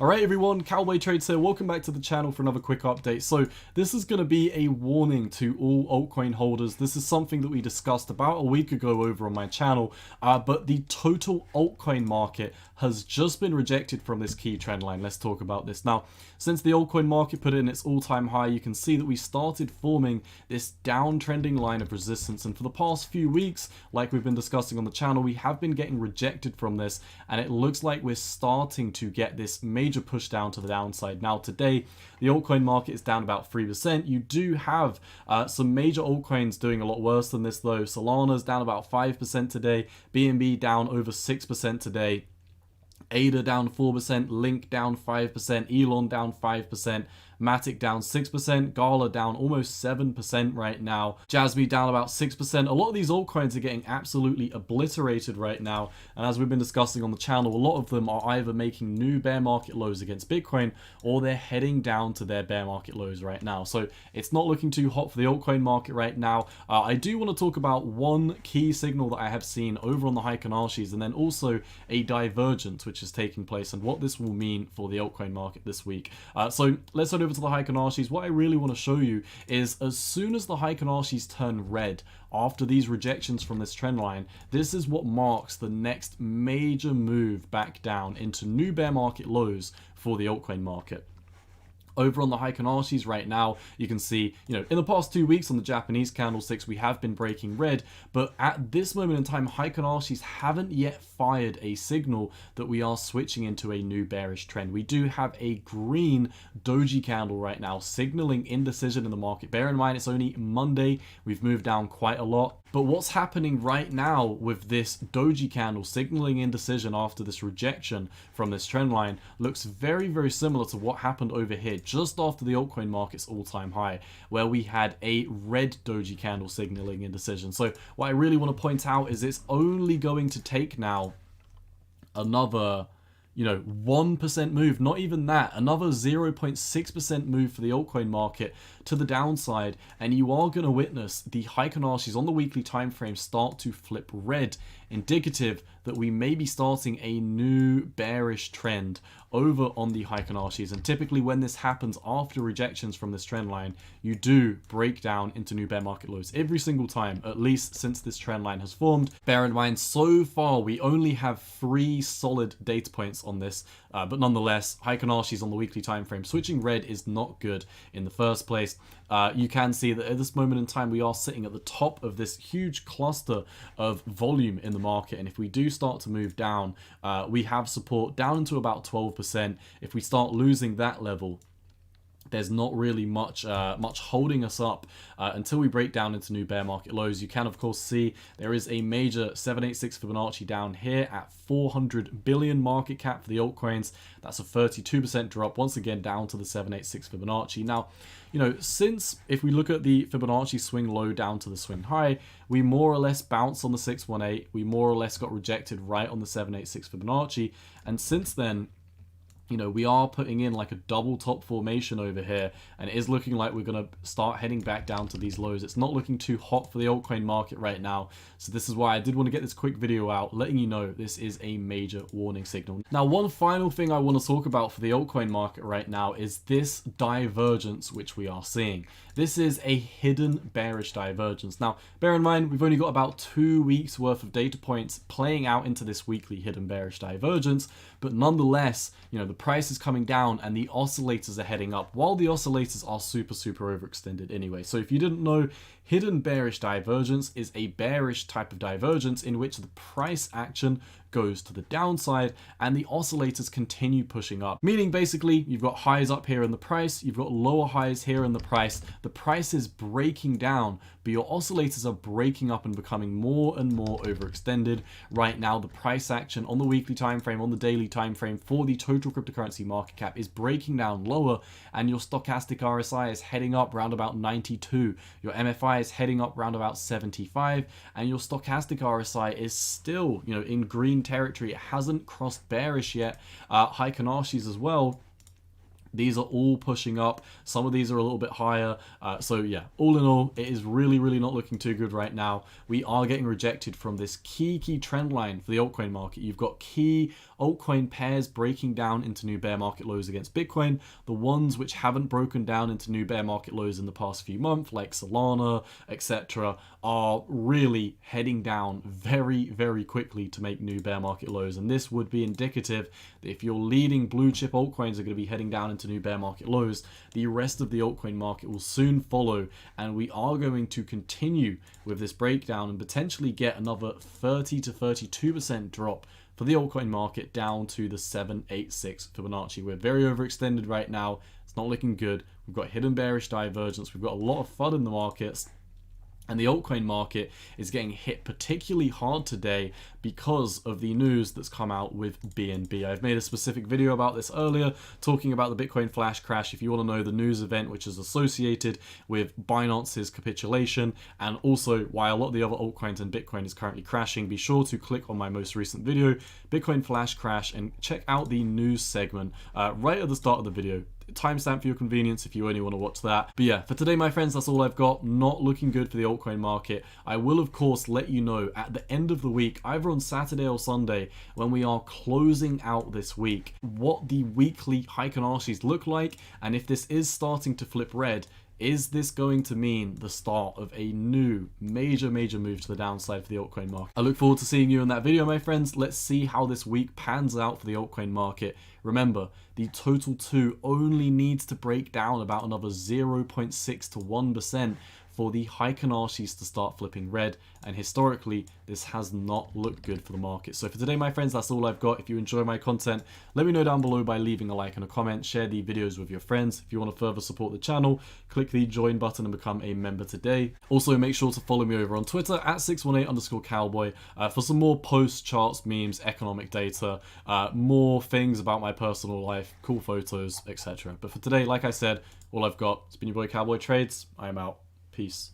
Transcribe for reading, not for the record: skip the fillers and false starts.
Alright everyone, Cowboy Trades here, welcome back to the channel for another quick update. So this is going to be a warning to all altcoin holders. This is something that we discussed about a week ago over on my channel, but the total altcoin market has just been rejected from this key trend line. Let's talk about this. Now, since the altcoin market put in its all-time high, you can see that we started forming this downtrending line of resistance, and for the past few weeks, like we've been discussing on the channel, we have been getting rejected from this, and it looks like we're starting to get this major push down to the downside. Now today, the altcoin market is down about 3%. You do have some major altcoins doing a lot worse than this though. Solana's down about 5% today, BNB down over 6% today, ADA down 4%, Link down 5%, Elon down 5%, Matic down 6%, Gala down almost 7% right now, Jasmy down about 6%. A lot of these altcoins are getting absolutely obliterated right now, and as we've been discussing on the channel, a lot of them are either making new bear market lows against Bitcoin, or they're heading down to their bear market lows right now. So it's not looking too hot for the altcoin market right now. I do want to talk about one key signal that I have seen over on the Heikin-Archis, and then also a divergence which is taking place, and what this will mean for the altcoin market this week. So let's head over to the Heikin-Archis. What I really want to show you is, as soon as the Heikin-Archis turn red after these rejections from this trend line, this is what marks the next major move back down into new bear market lows for the altcoin market. Over on the Heikin-Archis right now, you can see, in the past 2 weeks on the Japanese candlesticks, we have been breaking red, but at this moment in time, Heikin-Archis haven't yet fired a signal that we are switching into a new bearish trend. We do have a green doji candle right now, signaling indecision in the market. Bear in mind, it's only Monday. We've moved down quite a lot. But what's happening right now with this doji candle signaling indecision after this rejection from this trend line looks very, very similar to what happened over here just after the altcoin market's all-time high, where we had a red doji candle signaling indecision. So what I really want to point out is it's only going to take now another 1% move, not even that, another 0.6% move for the altcoin market to the downside, and you are going to witness the Heikin-Archis on the weekly time frame start to flip red, indicative that we may be starting a new bearish trend over on the Heikin-Archis. And typically when this happens after rejections from this trend line, you do break down into new bear market lows every single time, at least since this trend line has formed. Bear in mind, so far we only have 3 solid data points on this, but nonetheless, Heikin-Archis on the weekly time frame switching red is not good in the first place. You can see that at this moment in time, we are sitting at the top of this huge cluster of volume in the market, and if we do start to move down, we have support down into about 12%. If we start losing that level, there's not really much holding us up until we break down into new bear market lows. You can of course see there is a major 786 Fibonacci down here at 400 billion market cap for the altcoins. That's a 32% drop, once again down to the 786 Fibonacci. Now, since if we look at the Fibonacci swing low down to the swing high, we more or less bounced on the 618. We more or less got rejected right on the 786 Fibonacci, and since then, we are putting in like a double top formation over here, and it is looking like we're going to start heading back down to these lows. It's not looking too hot for the altcoin market right now, so this is why I did want to get this quick video out, letting you know this is a major warning signal. Now, one final thing I want to talk about for the altcoin market right now is this divergence which we are seeing. This is a hidden bearish divergence. Now, bear in mind, we've only got about 2 weeks worth of data points playing out into this weekly hidden bearish divergence, but nonetheless, the price is coming down and the oscillators are heading up, while the oscillators are super overextended anyway. So if you didn't know, hidden bearish divergence is a bearish type of divergence in which the price action goes to the downside and the oscillators continue pushing up, meaning basically you've got highs up here in the price, you've got lower highs here in the price is breaking down, but your oscillators are breaking up and becoming more and more overextended. Right now, the price action on the weekly time frame, on the daily time frame for the total cryptocurrency market cap is breaking down lower, and your stochastic RSI is heading up round about 92, your MFI is heading up round about 75, and your stochastic RSI is still in green territory. It hasn't crossed bearish yet. Heikin-Archis as well These are all pushing up. Some of these are a little bit higher. So yeah, all in all, it is really, really not looking too good right now. We are getting rejected from this key trend line for the altcoin market. You've got key altcoin pairs breaking down into new bear market lows against Bitcoin. The ones which haven't broken down into new bear market lows in the past few months, like Solana, etc., are really heading down very, very quickly to make new bear market lows. And this would be indicative that if your leading blue chip altcoins are going to be heading down into new bear market lows, the rest of the altcoin market will soon follow, and we are going to continue with this breakdown and potentially get another 30 to 32% drop for the altcoin market down to the 786 Fibonacci. We're very overextended right now. It's not looking good. We've got hidden bearish divergence. We've got a lot of FUD in the markets. And the altcoin market is getting hit particularly hard today because of the news that's come out with BNB. I've made a specific video about this earlier, talking about the Bitcoin flash crash. If you want to know the news event which is associated with Binance's capitulation, and also why a lot of the other altcoins and Bitcoin is currently crashing, be sure to click on my most recent video, Bitcoin flash crash, and check out the news segment right at the start of the video. Timestamp for your convenience if you only want to watch that. But yeah, for today, my friends, that's all I've got. Not looking good for the altcoin market. I will, of course, let you know at the end of the week, either on Saturday or Sunday, when we are closing out this week, what the weekly Heikenarshis look like, and if this is starting to flip red, is this going to mean the start of a new major move to the downside for the altcoin market? I look forward to seeing you in that video, my friends. Let's see how this week pans out for the altcoin market. Remember, the total 2 only needs to break down about another 0.6 to 1% for the Heikenarshis to start flipping red, and historically this has not looked good for the market. So for today, my friends, that's all I've got. If you enjoy my content, let me know down below by leaving a like and a comment. Share the videos with your friends. If you want to further support the channel, click the join button and become a member today. Also, make sure to follow me over on Twitter at 618_cowboy for some more posts, charts, memes, economic data, more things about my personal life, cool photos, etc. But for today, like I said, all I've got. It's been your boy Cowboy Trades. I am out. Peace.